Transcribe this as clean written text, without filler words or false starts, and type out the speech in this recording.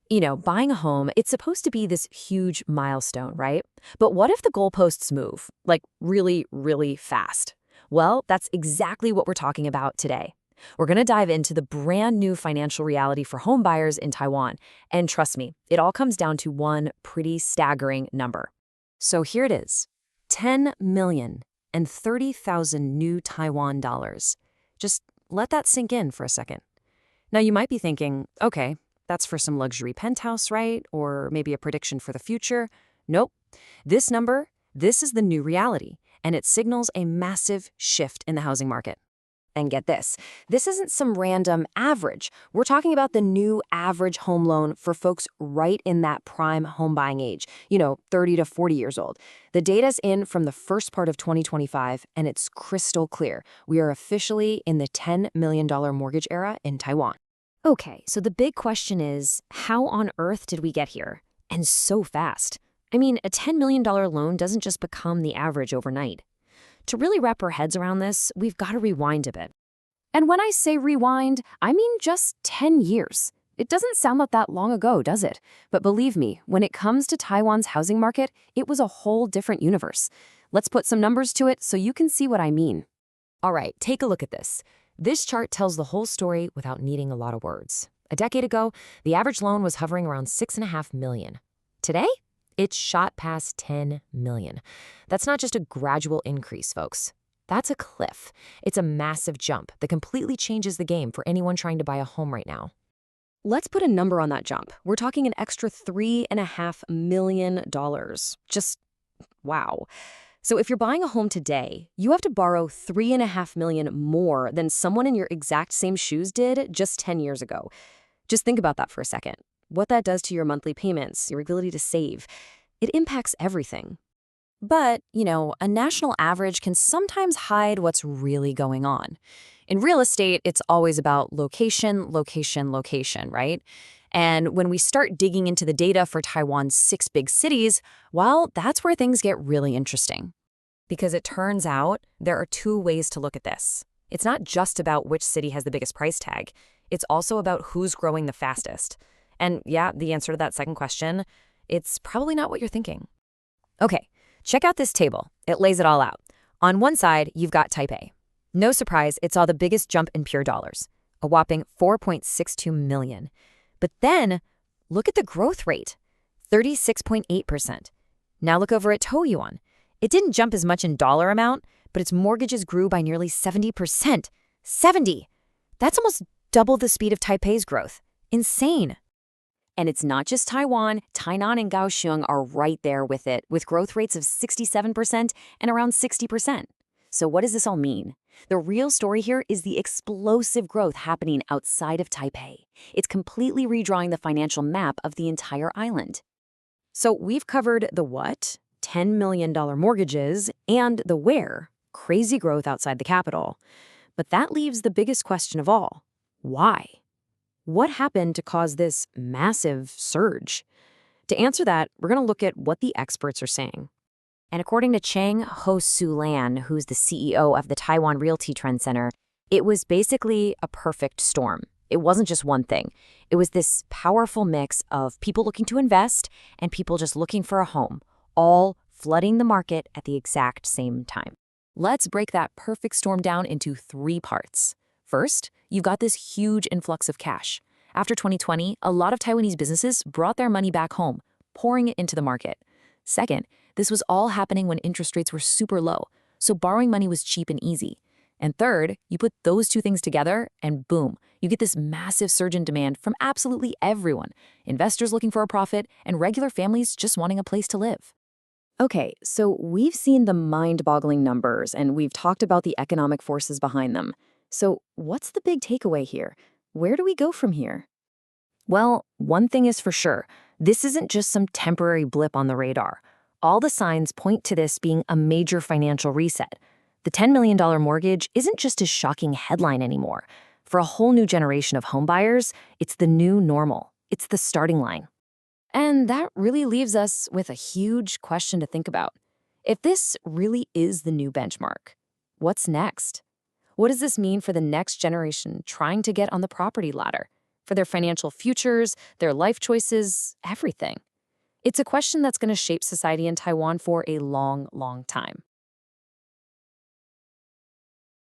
Buying a home, it's supposed to be this huge milestone, right? But what if the goalposts move, like really, really fast? Well, that's exactly what we're talking about today. We're going to dive into the brand new financial reality for home buyers in Taiwan. And trust me, it all comes down to one pretty staggering number. So here it is, 10,030,000 new Taiwan dollars. Just let that sink in for a second. Now you might be thinking, okay, that's for some luxury penthouse, right? Or maybe a prediction for the future. Nope. This number, this is the new reality, and it signals a massive shift in the housing market. And get this isn't some random average. We're talking about the new average home loan for folks right in that prime home buying age, 30 to 40 years old. The data's in from the first part of 2025, and it's crystal clear. We are officially in the $10 million mortgage era in Taiwan. Okay, so the big question is, how on earth did we get here? And so fast. I mean, a $10 million loan doesn't just become the average overnight. To really wrap our heads around this, we've got to rewind a bit. And when I say rewind, I mean just 10 years. It doesn't sound like that long ago, does it? But believe me, when it comes to Taiwan's housing market, it was a whole different universe. Let's put some numbers to it so you can see what I mean. All right, take a look at this. This chart tells the whole story without needing a lot of words. A decade ago, the average loan was hovering around $6.5 million. Today, it's shot past $10 million. That's not just a gradual increase, folks. That's a cliff. It's a massive jump that completely changes the game for anyone trying to buy a home right now. Let's put a number on that jump. We're talking an extra $3.5 million. Just wow. So if you're buying a home today, you have to borrow $3.5 million more than someone in your exact same shoes did just 10 years ago. Just think about that for a second. What that does to your monthly payments, your ability to save, it impacts everything. But, a national average can sometimes hide what's really going on. In real estate, it's always about location, location, location, right? And when we start digging into the data for Taiwan's 6 big cities, well, that's where things get really interesting. Because it turns out there are 2 ways to look at this. It's not just about which city has the biggest price tag. It's also about who's growing the fastest. And yeah, the answer to that second question, it's probably not what you're thinking. Okay, check out this table. It lays it all out. On one side, you've got Taipei. No surprise, it saw the biggest jump in pure dollars, a whopping 4.62 million. But then, look at the growth rate, 36.8%. Now look over at Taoyuan. It didn't jump as much in dollar amount, but its mortgages grew by nearly 70%. 70! That's almost double the speed of Taipei's growth. Insane. And it's not just Taiwan. Tainan and Kaohsiung are right there with it, with growth rates of 67% and around 60%. So what does this all mean? The real story here is the explosive growth happening outside of Taipei. It's completely redrawing the financial map of the entire island. So we've covered the what, $10 million mortgages, and the where, crazy growth outside the capital. But that leaves the biggest question of all. Why? What happened to cause this massive surge? To answer that, we're going to look at what the experts are saying. And according to Chang Ho-Su Lan, who's the CEO of the Taiwan Realty Trend Center, it was basically a perfect storm. It wasn't just one thing. It was this powerful mix of people looking to invest and people just looking for a home, all flooding the market at the exact same time. Let's break that perfect storm down into 3 parts. First, you've got this huge influx of cash. After 2020, a lot of Taiwanese businesses brought their money back home, pouring it into the market. Second, this was all happening when interest rates were super low, so borrowing money was cheap and easy. And third, you put those 2 things together, and boom, you get this massive surge in demand from absolutely everyone, investors looking for a profit and regular families just wanting a place to live. Okay, so we've seen the mind-boggling numbers, and we've talked about the economic forces behind them. So what's the big takeaway here? Where do we go from here? Well, one thing is for sure. This isn't just some temporary blip on the radar. All the signs point to this being a major financial reset. The $10 million mortgage isn't just a shocking headline anymore. For a whole new generation of homebuyers, it's the new normal. It's the starting line. And that really leaves us with a huge question to think about. If this really is the new benchmark, what's next? What does this mean for the next generation trying to get on the property ladder? for their financial futures, their life choices, everything. It's a question that's going to shape society in Taiwan for a long, long time.